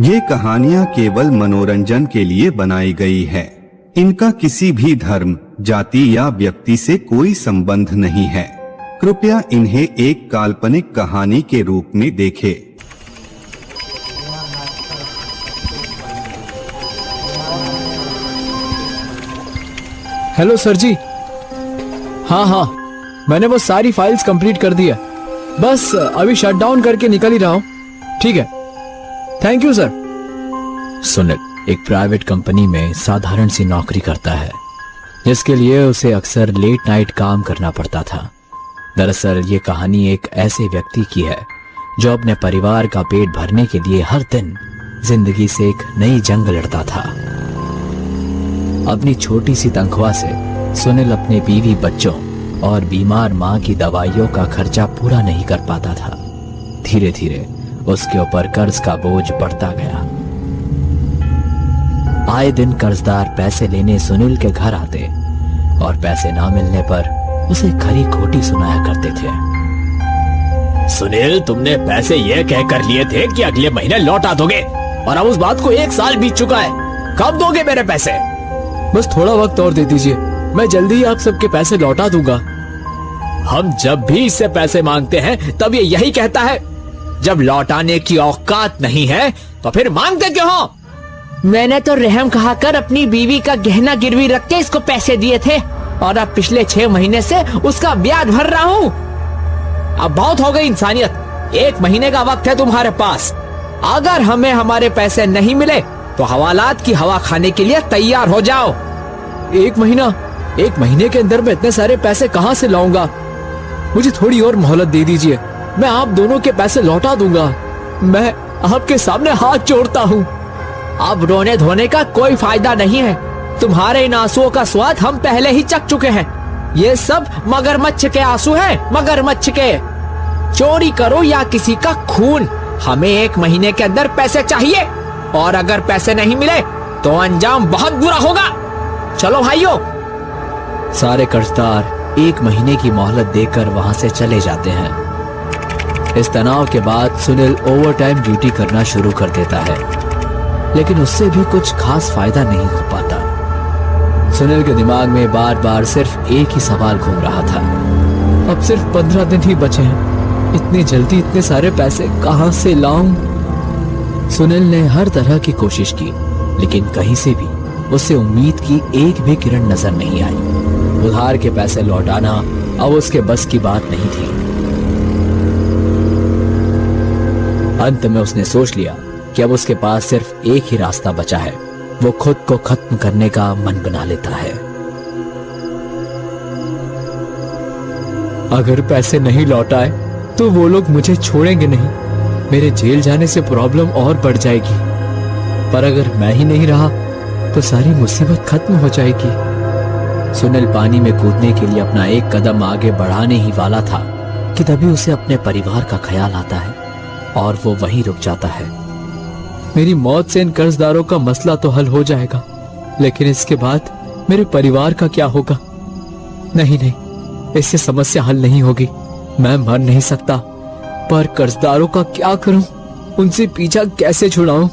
ये कहानियाँ केवल मनोरंजन के लिए बनाई गई है। इनका किसी भी धर्म, जाति या व्यक्ति से कोई संबंध नहीं है। कृपया इन्हें एक काल्पनिक कहानी के रूप में देखें। हेलो सर जी। हाँ, मैंने वो सारी फाइल्स कंप्लीट कर दी है। बस अभी शट डाउन करके निकल ही रहा हूँ। ठीक है, थैंक यू सर। सुनिल एक प्राइवेट कंपनी में साधारण सी नौकरी करता है, जिसके लिए उसे अक्सर लेट नाइट काम करना पड़ता था। दरअसल ये कहानी एक ऐसे व्यक्ति की है जो अपने परिवार का पेट भरने के लिए हर दिन जिंदगी से एक नई जंग लड़ता था। अपनी छोटी सी तनख्वाह से सुनील अपने बीवी, बच्चों और बीमार माँ की दवाइयों का खर्चा पूरा नहीं कर पाता था। धीरे धीरे उसके ऊपर कर्ज का बोझ बढ़ता गया। आए दिन कर्जदार पैसे लेने सुनील के घर आते और पैसे ना मिलने पर उसे खरी खोटी सुनाया करते थे। सुनील, तुमने पैसे ये कहकर लिए थे कि अगले महीने लौटा दोगे, और अब उस बात को 1 साल बीत चुका है। कब दोगे मेरे पैसे? बस थोड़ा वक्त और दे दीजिए, मैं जल्दी ही आप सबके पैसे लौटा दूंगा। हम जब भी इससे पैसे मांगते हैं तब ये यही कहता है, जब लौटाने की औकात नहीं है तो फिर मांगते क्यों हो? मैंने तो रहम खाकर अपनी बीवी का गहना गिरवी रख के इसको पैसे दिए थे, और अब पिछले 6 महीने से उसका ब्याज भर रहा हूँ। अब बहुत हो गई इंसानियत। 1 महीने का वक्त है तुम्हारे पास। अगर हमें हमारे पैसे नहीं मिले तो हवालात की हवा खाने के लिए तैयार हो जाओ। 1 महीने के अंदर मैं इतने सारे पैसे कहाँ से लाऊंगा? मुझे थोड़ी और मोहलत दे दीजिए, मैं आप दोनों के पैसे लौटा दूंगा। मैं आपके सामने हाथ जोड़ता हूँ। अब रोने धोने का कोई फायदा नहीं है। तुम्हारे इन आंसुओं का स्वाद हम पहले ही चख चुके हैं। ये सब मगरमच्छ के आंसू हैं, मगरमच्छ के। चोरी करो या किसी का खून, हमें 1 महीने के अंदर पैसे चाहिए, और अगर पैसे नहीं मिले तो अंजाम बहुत बुरा होगा। चलो भाइयों। सारे कर्जदार 1 महीने की मोहलत देकर वहां से चले जाते हैं। इस तनाव के बाद सुनील ओवरटाइम ड्यूटी करना शुरू कर देता है, लेकिन उससे भी कुछ खास फायदा नहीं हो पाता। सुनील के दिमाग में बार बार सिर्फ एक ही सवाल घूम रहा था, अब सिर्फ 15 दिन ही बचे हैं, इतनी जल्दी इतने सारे पैसे कहां से लाऊं? सुनील ने हर तरह की कोशिश की, लेकिन कहीं से भी उसे उम्मीद की एक भी किरण नजर नहीं आई। उधार के पैसे लौटाना अब उसके बस की बात नहीं थी। अंत में उसने सोच लिया कि अब उसके पास सिर्फ एक ही रास्ता बचा है, वो खुद को खत्म करने का मन बना लेता है। अगर पैसे नहीं लौटाए तो वो लोग मुझे छोड़ेंगे नहीं, मेरे जेल जाने से प्रॉब्लम और बढ़ जाएगी। पर अगर मैं ही नहीं रहा तो सारी मुसीबत खत्म हो जाएगी। सुनील पानी में कूदने के लिए अपना एक कदम आगे बढ़ाने ही वाला था कि तभी उसे अपने परिवार का ख्याल आता है, और वो वहीं रुक जाता है। मेरी मौत से इन कर्जदारों का मसला तो हल हो जाएगा, लेकिन इसके बाद मेरे परिवार का क्या होगा? नहीं, इससे समस्या हल नहीं होगी। मैं मर नहीं सकता, पर कर्जदारों का क्या करूं? उनसे पीछा कैसे छुड़ाऊं?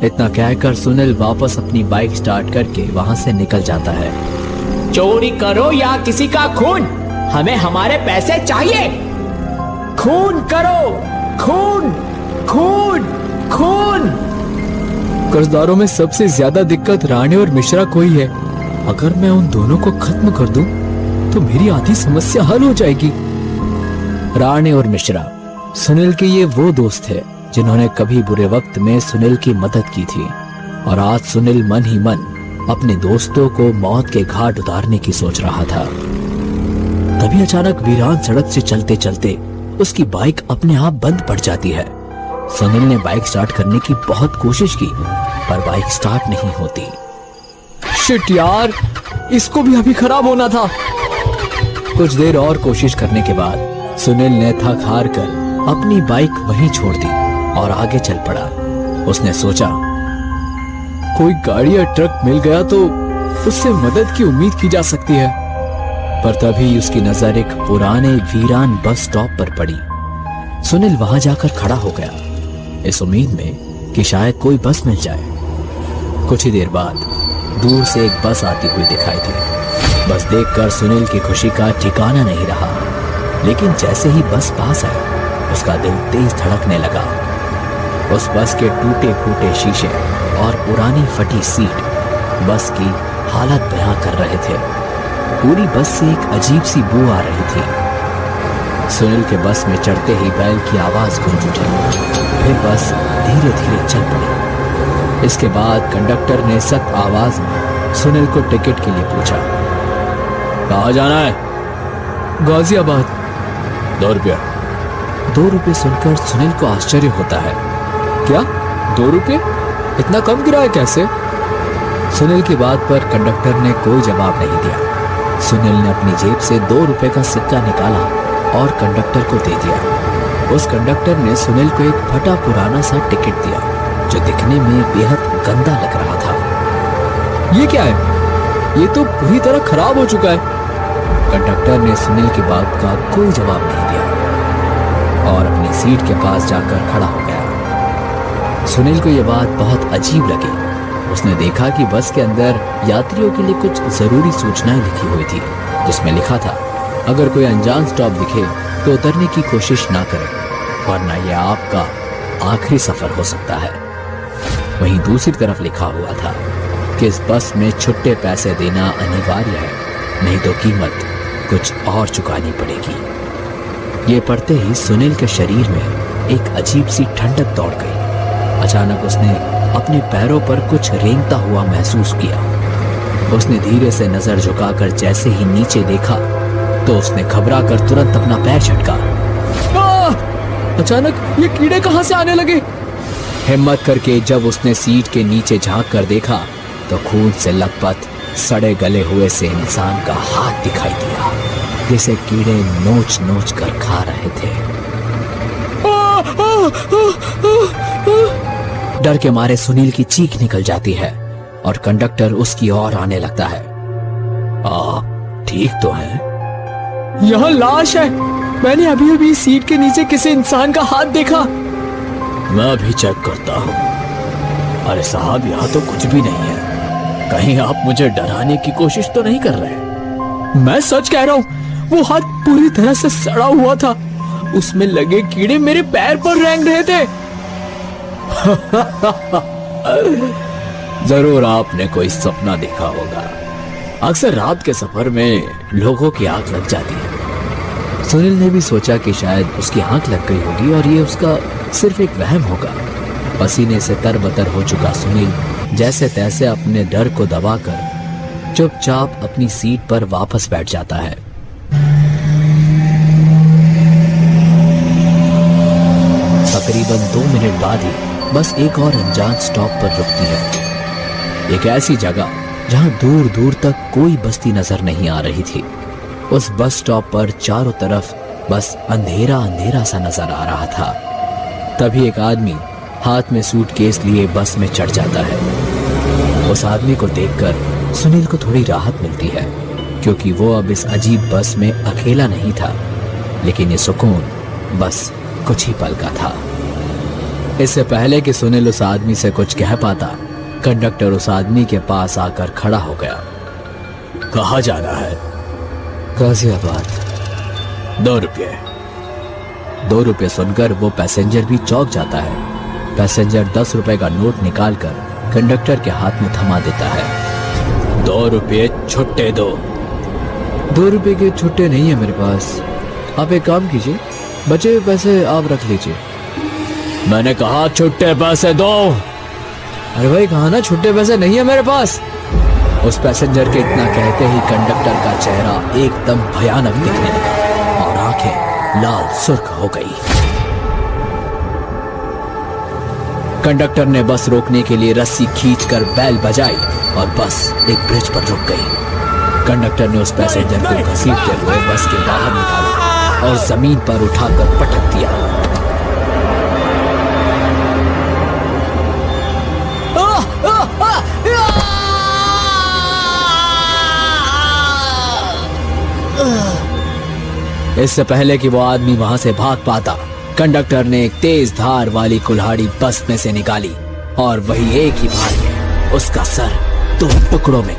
इतना कहकर सुनील वापस अपनी बाइक स्टार्ट करके वहां से निकल जाता है। चोरी करो या किसी का खून, हमें हमारे पैसे चाहिए। खून करो, खून, खून, खून। कर्जदारों में सबसे ज्यादा दिक्कत राणे और मिश्रा को ही है। अगर मैं उन दोनों को खत्म कर दूं तो मेरी आधी समस्या हल हो जाएगी। राणे और मिश्रा सुनील के ये वो दोस्त है जिन्होंने कभी बुरे वक्त में सुनील की मदद की थी, और आज सुनील मन ही मन अपने दोस्तों को मौत के घाट उतारने की सोच रहा था। तभी अचानक वीरान सड़क से चलते चलते उसकी बाइक अपने आप बंद पड़ जाती है। सुनील ने बाइक स्टार्ट करने की बहुत कोशिश की, पर बाइक स्टार्ट नहीं होती। शिट यार, इसको भी अभी खराब होना था। कुछ देर और कोशिश करने के बाद सुनील ने थक हार कर अपनी बाइक वहीं छोड़ दी और आगे चल पड़ा। उसने सोचा, कोई गाड़ी या ट्रक मिल गया तो उससे मदद की उम्मीद की जा सकती है। पर तभी उसकी नजर एक पुराने वीरान बस स्टॉप पर पड़ी। सुनील वहां जाकर खड़ा हो गया, इस उम्मीद में कि शायद कोई बस मिल जाए। कुछ ही देर बाद दूर से एक बस आती हुई दिखाई दी। बस देखकर सुनील की खुशी का ठिकाना नहीं रहा, लेकिन जैसे ही बस पास आई उसका दिल तेज धड़कने लगा। उस बस के टूटे फूटे शीशे और पुरानी फटी सीट बस की हालत बयां कर रहे थे। पूरी बस से एक अजीब सी बू आ रही थी। सुनील के बस में चढ़ते ही बैल की आवाज गूंज उठी। फिर बस धीरे धीरे चल पड़ी। इसके बाद कंडक्टर ने सख्त आवाज में सुनील को टिकट के लिए पूछा, कहाँ जाना है? गाजियाबाद। 2 रुपया। 2 रुपये सुनकर सुनील को आश्चर्य होता है। क्या 2 रुपये? इतना कम किराया कैसे? सुनील की बात पर कंडक्टर ने कोई जवाब नहीं दिया। सुनील ने अपनी जेब से 2 रुपए का सिक्का निकाला और कंडक्टर को दे दिया। उस कंडक्टर ने सुनील को एक फटा पुराना सा टिकट दिया जो दिखने में बेहद गंदा लग रहा था। ये क्या है? ये तो पूरी तरह खराब हो चुका है। कंडक्टर ने सुनील की बात का कोई जवाब नहीं दिया और अपनी सीट के पास जाकर खड़ा हो गया। सुनील को यह बात बहुत अजीब लगी। उसने देखा कि बस के अंदर यात्रियों के लिए कुछ जरूरी सूचनाएं लिखी हुई थी, जिसमें लिखा था, अगर कोई अनजान स्टॉप दिखे तो उतरने की कोशिश ना करें, वरना यह आपका आखिरी सफर हो सकता है। वहीं दूसरी तरफ लिखा हुआ था कि इस बस में छुट्टे पैसे देना अनिवार्य है, नहीं तो कीमत कुछ और चुकानी पड़ेगी। ये पढ़ते ही सुनील के शरीर में एक अजीब सी ठंडक दौड़ गई। अचानक उसने अपने पैरों पर कुछ रेंगता हुआ महसूस किया। उसने धीरे से नजर झुकाकर जैसे ही नीचे देखा तो उसने घबराकर तुरंत अपना पैर झटका। अचानक ये कीड़े कहां से आने लगे? हिम्मत करके जब उसने सीट के नीचे झांक कर देखा तो खून से लथपथ सड़े गले हुए से इंसान का हाथ दिखाई दिया, जिसे कीड़े नोच नोच कर खा रहे थे। डर के मारे सुनील की चीख निकल जाती है और कंडक्टर उसकी ओर आने लगता है। आप ठीक तो हैं? यहाँ लाश है। मैंने अभी अभी सीट के नीचे किसी इंसान का हाथ देखा। मैं भी चेक करता हूँ। अरे साहब, यहाँ तो कुछ भी नहीं है। कहीं आप मुझे डराने की कोशिश तो नहीं कर रहे? मैं सच कह रहा हूँ, वो हाथ पूरी तरह से सड़ा हुआ था। उसमें लगे कीड़े मेरे पैर पर रेंग रहे थे। जरूर आपने कोई सपना देखा होगा। अक्सर रात के सफर में लोगों की आंख लग जाती है। सुनील ने भी सोचा कि शायद उसकी आंख लग गई होगी और ये उसका सिर्फ एक वहम होगा। पसीने से तरबतर हो चुका सुनील जैसे तैसे अपने डर को दबाकर चुपचाप अपनी सीट पर वापस बैठ जाता है। तकरीबन 2 मिनट बाद ही बस एक और अनजान स्टॉप पर रुकती है। एक ऐसी जगह जहां दूर दूर तक कोई बस्ती नजर नहीं आ रही थी। उस बस स्टॉप पर चारों तरफ बस अंधेरा अंधेरा सा नजर आ रहा था। तभी एक आदमी हाथ में सूटकेस लिए बस में चढ़ जाता है। उस आदमी को देखकर सुनील को थोड़ी राहत मिलती है, क्योंकि वो अब इस अजीब बस में अकेला नहीं था। लेकिन ये सुकून बस कुछ ही पल का था। इससे पहले कि सुनील उस आदमी से कुछ कह पाता, कंडक्टर उस आदमी के पास आकर खड़ा हो गया। कहाँ जाना है? गाजियाबाद। 2 रुपये। 2 रुपये सुनकर वो पैसेंजर भी चौंक जाता है। पैसेंजर 10 रुपए का नोट निकालकर कंडक्टर के हाथ में थमा देता है। 2 रुपये छुट्टे दो। 2 रुपये के छुट्टे नहीं है मेरे पास। आप एक काम कीजिए, बचे हुए पैसे आप रख लीजिए। मैंने कहा छुट्टे पैसे दो। अरे भाई, कहा ना छुट्टे पैसे नहीं है मेरे पास। उस पैसेंजर के इतना कहते ही कंडक्टर का चेहरा एकदम भयानक दिखने लगा और आंखें लाल सुर्ख हो गई। कंडक्टर ने बस रोकने के लिए रस्सी खींचकर बैल बजाई और बस एक ब्रिज पर रुक गई। कंडक्टर ने उस पैसेंजर को घसीटते हुए बस के बाहर निकाला और जमीन पर उठाकर पटक दिया। इससे पहले कि वो आदमी वहां से भाग पाता, कंडक्टर ने एक तेज धार वाली कुल्हाड़ी बस में से निकाली और वही एक ही बार में उसका सर 2 टुकड़ों में